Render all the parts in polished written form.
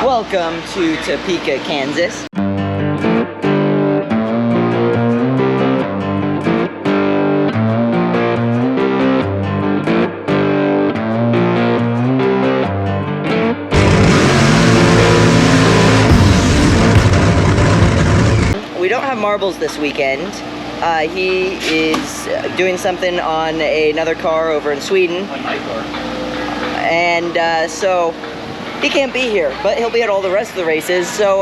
Welcome to Topeka, Kansas. We don't have marbles this weekend. He is doing something on another car over in Sweden. On my car. And so he can't be here, but he'll be at all the rest of the races. So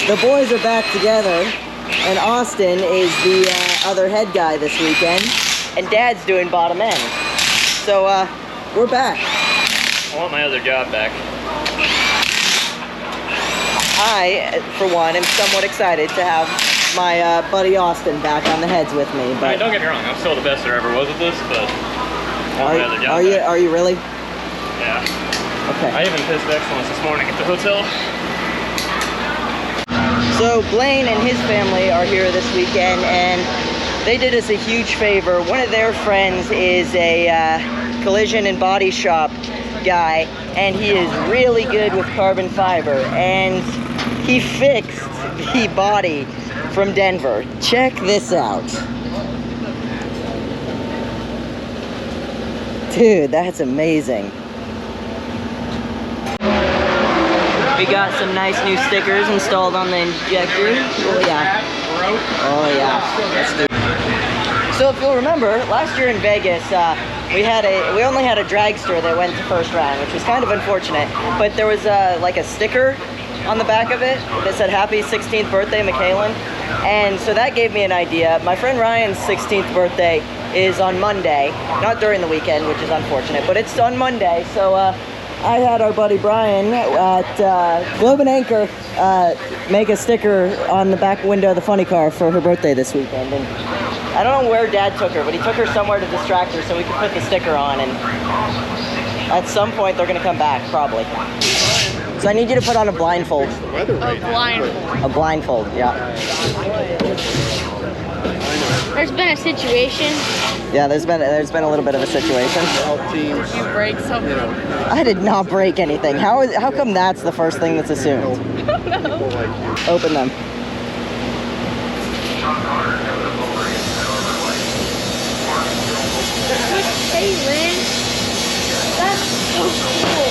the boys are back together, and Austin is the other head guy this weekend, and Dad's doing bottom end. So we're back. I want my other job back. I, for one, am somewhat excited to have my buddy Austin back on the heads with me. But I mean, don't get me wrong, I'm still the best there ever was at this, but I want my other job back. Are you really? Yeah. Okay. I even tested excellence this morning at the hotel. So Blaine and his family are here this weekend, and they did us a huge favor. One of their friends is a collision and body shop guy, and he is really good with carbon fiber, and he fixed the body from Denver. Check this out. Dude, that's amazing. We got some nice new stickers installed on the injector. Oh yeah. Oh yeah. Let's do it. So if you'll remember, last year in Vegas, we only had a dragster that went to first round, which was kind of unfortunate. But there was like a sticker on the back of it that said "Happy 16th birthday, McKailen," and so that gave me an idea. My friend Ryan's 16th birthday is on Monday, not during the weekend, which is unfortunate, but it's on Monday. So I had our buddy Brian at Globe and Anchor make a sticker on the back window of the funny car for her birthday this weekend. And I don't know where Dad took her, but he took her somewhere to distract her so we could put the sticker on, and at some point they're gonna come back, probably. So I need you to put on a blindfold. A blindfold. A blindfold, yeah. There's been a situation. Yeah, there's been a little bit of a situation. Did you break something? I did not break anything. How come that's the first thing that's assumed? No. Open them. McKailen. That's so cool.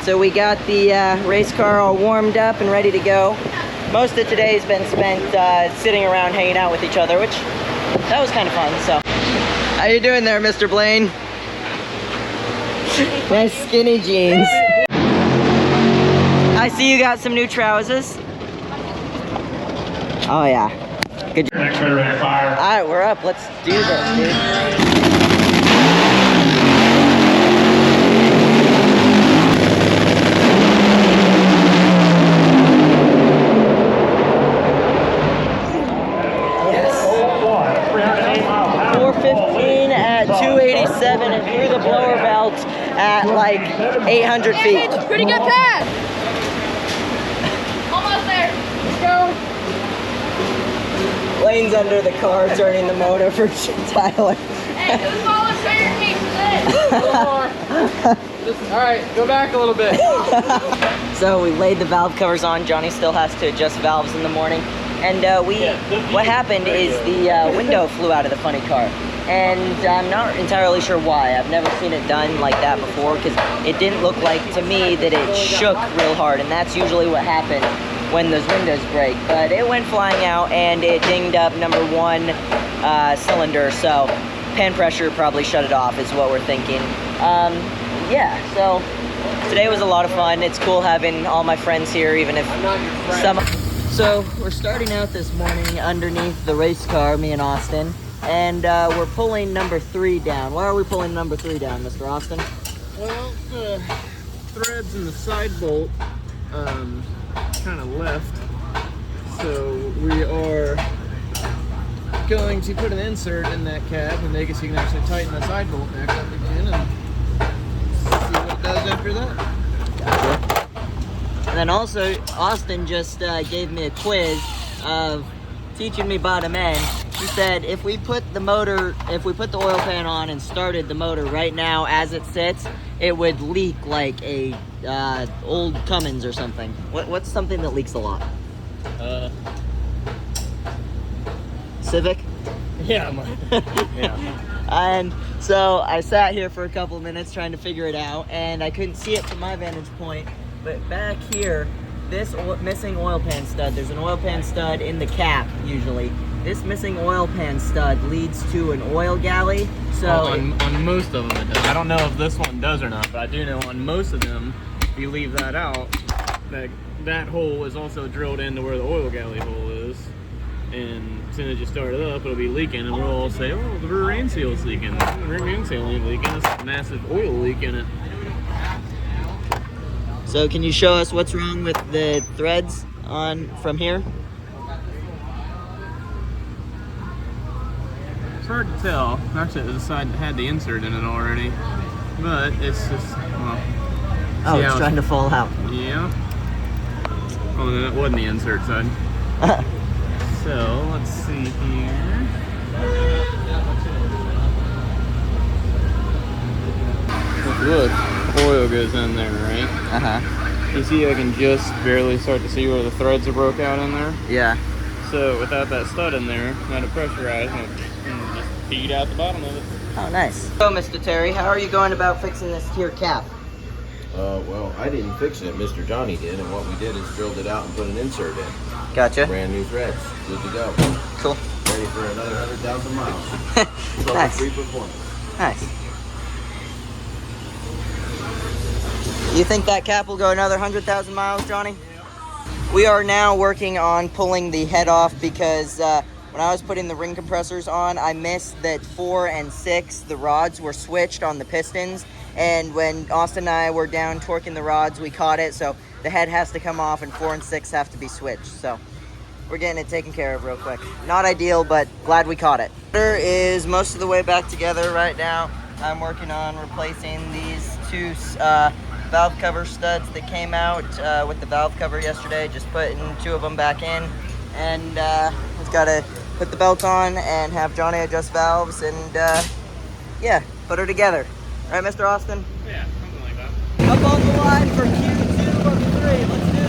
So we got the race car all warmed up and ready to go. Most of today's been spent sitting around hanging out with each other, which that was kind of fun. So, how you doing there, Mr. Blaine? Nice skinny jeans. I see you got some new trousers. Oh yeah, good job. All right, we're up. Let's do this, dude. And through the blower belt at like 800 feet. Pretty good pass. Almost there. Let's go. Blaine's under the car turning the motor for Tyler. Hey, this is all a fair piece. All right, go back a little bit. So we laid the valve covers on. Johnny still has to adjust valves in the morning. And what happened is the window flew out of the funny car. And I'm not entirely sure why. I've never seen it done like that before, because it didn't look like to me that it shook real hard, and that's usually what happens when those windows break. But it went flying out and it dinged up number 1 cylinder, so pan pressure probably shut it off is what we're thinking. Yeah, so today was a lot of fun. It's cool having all my friends here, even if some... So we're starting out this morning underneath the race car, me and Austin. And we're pulling number 3 down. Why are we pulling number 3 down, Mr. Austin? Well, the threads in the side bolt kind of left, so we are going to put an insert in that cap and make it so you can actually tighten the side bolt back up again and see what it does after that. Gotcha. And then also, Austin just gave me a quiz of teaching me bottom end. He said if we put the oil pan on and started the motor right now as it sits, it would leak like a old Cummins or something. What's something that leaks a lot? Civic? Yeah, yeah. And so I sat here for a couple of minutes trying to figure it out, and I couldn't see it from my vantage point, but back here, this missing oil pan stud, there's an oil pan stud in the cap usually. This missing oil pan stud leads to an oil galley. So on most of them it does. I don't know if this one does or not, but I do know on most of them, if you leave that out, that hole is also drilled into where the oil galley hole is. And as soon as you start it up, it'll be leaking, and we'll all say, oh, the rear end seal is leaking. The rear end seal ain't leaking, it's a massive oil leak in it. So can you show us what's wrong with the threads from here? It's hard to tell. Actually, the side that had the insert in it already, but it's just, well. Oh, it's trying to fall out. Yeah. Oh, that wasn't the insert side. So, let's see here. Look, oil goes in there, right? Uh-huh. You see I can just barely start to see where the threads are broke out in there? Yeah. So, without that stud in there, not a pressurized, and just feed out the bottom of it. Oh, nice. So, Mr. Terry, how are you going about fixing this here cap? Well, I didn't fix it. Mr. Johnny did, and what we did is drilled it out and put an insert in. Gotcha. Brand new threads. Good to go. Cool. Ready for another 100,000 miles. Nice. Free performance. Nice. You think that cap will go another 100,000 miles, Johnny? We are now working on pulling the head off because when I was putting the ring compressors on, I missed that 4 and 6, the rods were switched on the pistons. And when Austin and I were down torquing the rods, we caught it. So the head has to come off and 4 and 6 have to be switched. So we're getting it taken care of real quick. Not ideal, but glad we caught it. Motor is most of the way back together right now. I'm working on replacing these 2 valve cover studs that came out with the valve cover yesterday. Just putting 2 of them back in. And we've got to put the belt on and have Johnny adjust valves and yeah, put her together. Right, Mr. Austin? Yeah, something like that. Up on the line for Q2 of 3. Let's do this.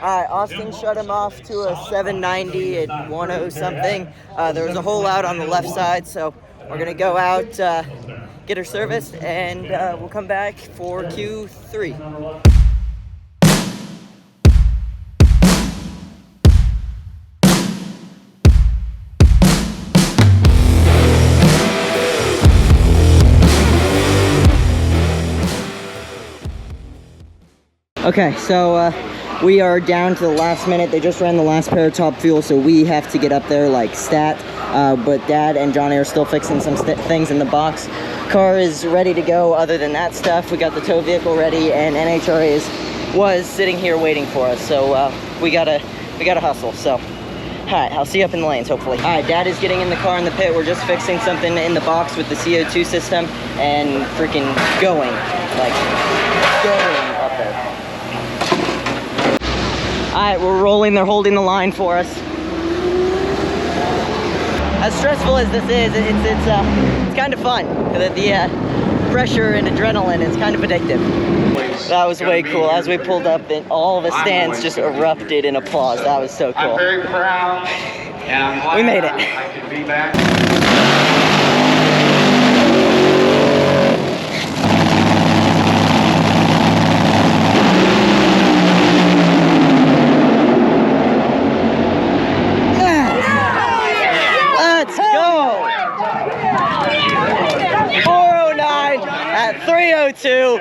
All right, Austin shut him off to a 790 at 10 something. There was a hole out on the left side, so we're gonna go out, get her serviced, and we'll come back for Q3. Okay, so we are down to the last minute. They just ran the last pair of top fuel, so we have to get up there like stat. But Dad and Johnny are still fixing some things in the box. Car is ready to go. Other than that stuff, we got the tow vehicle ready, and NHRA was sitting here waiting for us. So we gotta hustle. So, all right, I'll see you up in the lanes, hopefully. All right, Dad is getting in the car in the pit. We're just fixing something in the box with the CO2 system and freaking going up there. All right, we're rolling. They're holding the line for us. As stressful as this is, it's kind of fun. The pressure and adrenaline is kind of addictive. That was way cool. As we pulled up, and all the stands just erupted in applause. That was so cool. I'm very proud, and I'm glad we made it. I could be back. Let's go! 409 at 302.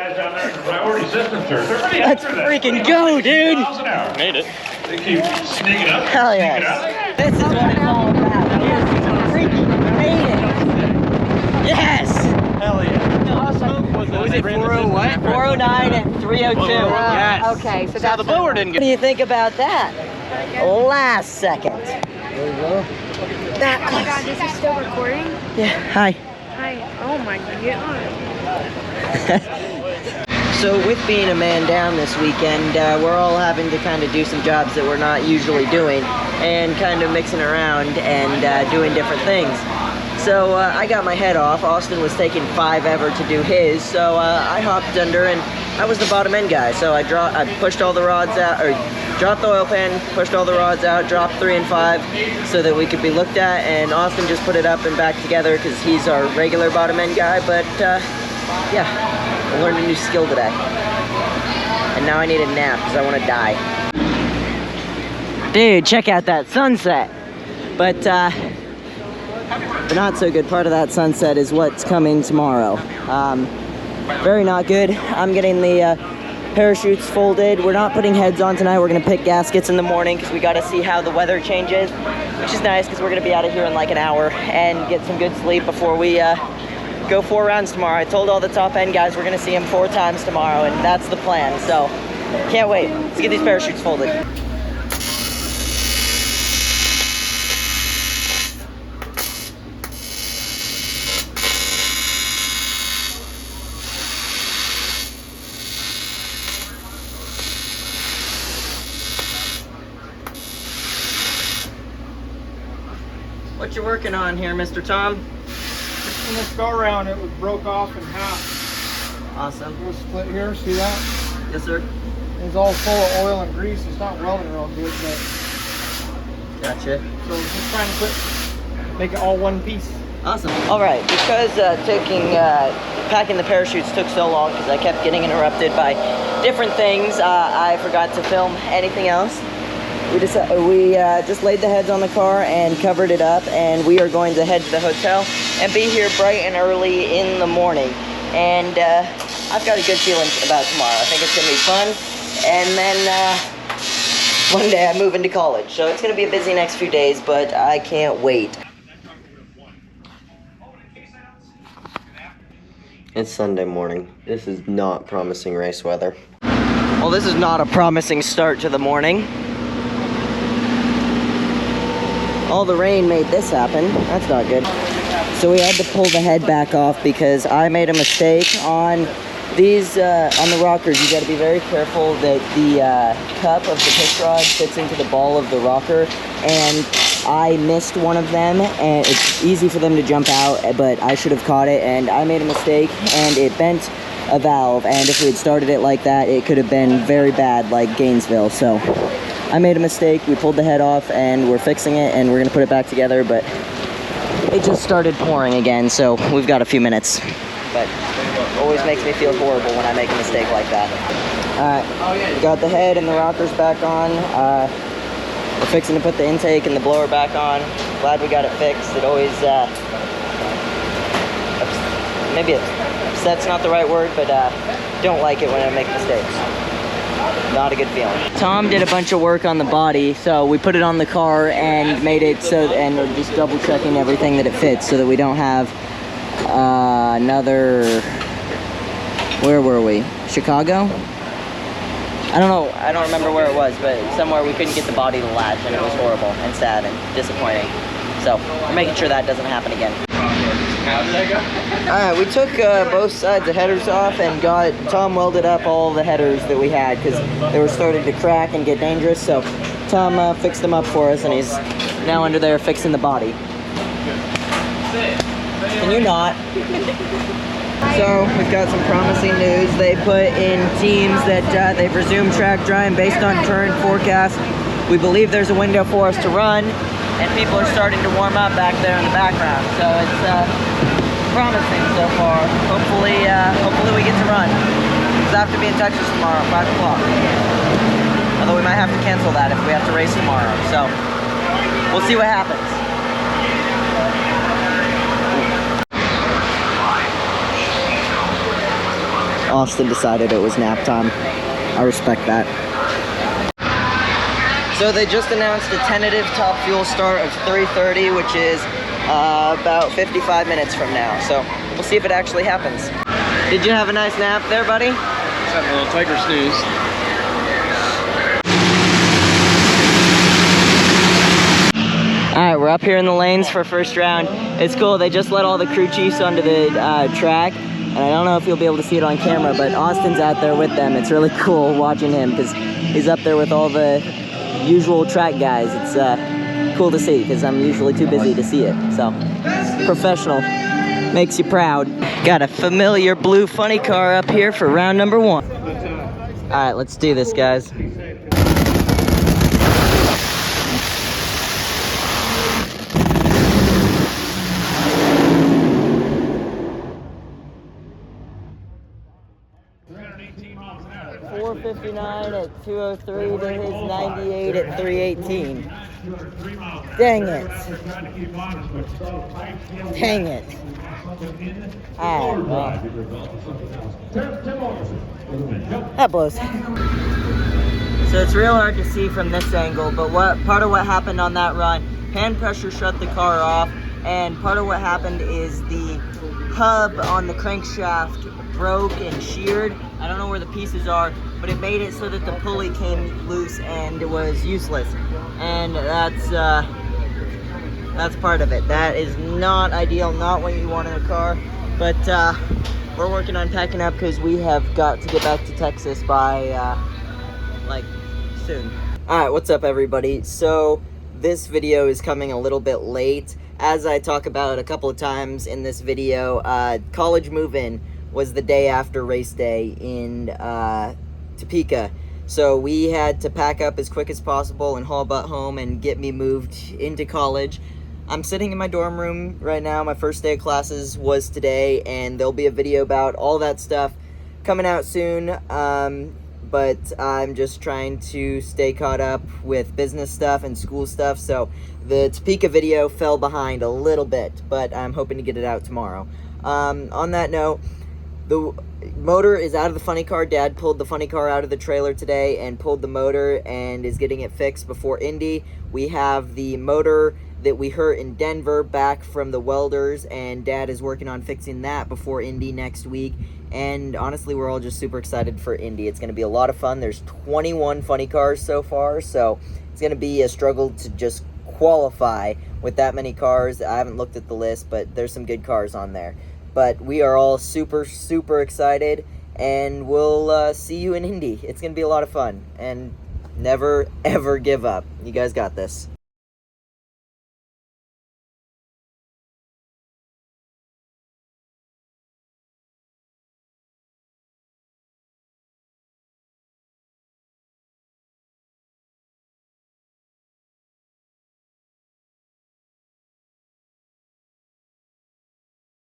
distancers. Everybody Let's after that. freaking go, dude! Miles an hour. Made it. They keep sneaking up. Hell sneaking yes. up. This is what it's all about. Freaking made it. Yes! Hell yeah. What was it, 409 and 302. Yes. Okay, so So that's the blower didn't What do get. you think about that? Last second. There you go. That Oh my god, this is still recording? Yeah, hi. Hi. Oh my god. So with being a man down this weekend, we're all having to kind of do some jobs that we're not usually doing and kind of mixing around and doing different things. So I got my head off. Austin was taking 5 ever to do his, so I hopped under and I was the bottom end guy. So I pushed all the rods out, or dropped the oil pan, pushed all the rods out, dropped 3 and 5 so that we could be looked at, and Austin just put it up and back together because he's our regular bottom end guy. But yeah, I learned a new skill today. And now I need a nap because I want to die. Dude, check out that sunset. But the not so good part of that sunset is what's coming tomorrow. Very not good. I'm getting the parachutes folded. We're not putting heads on tonight. We're gonna pick gaskets in the morning because we gotta see how the weather changes, which is nice because we're gonna be out of here in like an hour and get some good sleep before we go 4 rounds tomorrow. I told all the top end guys we're gonna see them 4 times tomorrow, and that's the plan. So can't wait. Let's get these parachutes folded. What you working on here, Mr. Tom? In this go around, it was broke off in half. Awesome. It was split here, see that? Yes, sir. It's all full of oil and grease. It's not welding real good, but Gotcha. so we're just trying to make it all one piece. Awesome. All right, because packing the parachutes took so long because I kept getting interrupted by different things, I forgot to film anything else. We just laid the heads on the car and covered it up, and we are going to head to the hotel and be here bright and early in the morning. And I've got a good feeling about tomorrow. I think it's gonna be fun. And then one day I move into college, so it's gonna be a busy next few days, but I can't wait. It's Sunday morning. This is not promising race weather. Well, this is not a promising start to the morning. All the rain made this happen. That's not good. So we had to pull the head back off because I made a mistake on these, on the rockers. You gotta be very careful that the cup of the push rod fits into the ball of the rocker, and I missed one of them, and it's easy for them to jump out, but I should have caught it, and I made a mistake, and it bent a valve, and if we had started it like that, it could have been very bad, like Gainesville. So I made a mistake. We pulled the head off, and we're fixing it, and we're gonna put it back together, but it just started pouring again, so we've got a few minutes. But it always makes me feel horrible when I make a mistake like that. Alright, got the head and the rockers back on. We're fixing to put the intake and the blower back on. Glad we got it fixed. It always, maybe upset's not the right word, but don't like it when I make mistakes. Not a good feeling. Tom did a bunch of work on the body, so we put it on the car and made it so, and we're just double checking everything that it fits so that we don't have another, where were we? Chicago? I don't know, I don't remember where it was, but somewhere we couldn't get the body to latch, and it was horrible and sad and disappointing. So we're making sure that doesn't happen again. Alright, we took both sides of headers off and got Tom welded up all the headers that we had because they were starting to crack and get dangerous. So Tom fixed them up for us, and he's now under there fixing the body. Can you not? So we've got some promising news. They put in teams that they've resumed track drying based on current forecast. We believe there's a window for us to run, and people are starting to warm up back there in the background. So it's promising so far. Hopefully we get to run. We'll have to be in Texas tomorrow at 5 o'clock. Although we might have to cancel that if we have to race tomorrow. So we'll see what happens. Austin decided it was nap time. I respect that. So they just announced a tentative top fuel start of 3:30, which is about 55 minutes from now. So we'll see if it actually happens. Did you have a nice nap there, buddy? Just having a little tiger snooze. Alright, we're up here in the lanes for first round. It's cool, they just let all the crew chiefs onto the track. And I don't know if you'll be able to see it on camera, but Austin's out there with them. It's really cool watching him because he's up there with all the usual track guys. It's cool to see because I'm usually too busy to see it. So, professional. Makes you proud. Got a familiar blue funny car up here for round number 1. Alright, let's do this, guys. .459 at 203 to his 98 at 318. Dang it. Dang it. Alright, well. That blows. So it's real hard to see from this angle, but part of what happened on that run, hand pressure shut the car off, and part of what happened is the hub on the crankshaft broke and sheared. I don't know where the pieces are, but it made it so that the pulley came loose and it was useless. And that's part of it. That is not ideal, not what you want in a car. But we're working on packing up because we have got to get back to Texas by like soon. Alright, what's up everybody? So this video is coming a little bit late. As I talk about a couple of times in this video, college move-in was the day after race day in Topeka. So we had to pack up as quick as possible and haul butt home and get me moved into college. I'm sitting in my dorm room right now. My first day of classes was today, and there'll be a video about all that stuff coming out soon. But I'm just trying to stay caught up with business stuff and school stuff. So the Topeka video fell behind a little bit, but I'm hoping to get it out tomorrow. On that note, the motor is out of the funny car. Dad pulled the funny car out of the trailer today and pulled the motor and is getting it fixed before Indy. We have the motor that we hurt in Denver back from the welders, and Dad is working on fixing that before Indy next week. And honestly, we're all just super excited for Indy. It's going to be a lot of fun. There's 21 funny cars so far, so it's going to be a struggle to just qualify with that many cars. I haven't looked at the list, but there's some good cars on there. But we are all super, super excited, and we'll see you in Indy. It's going to be a lot of fun, and never, ever give up. You guys got this.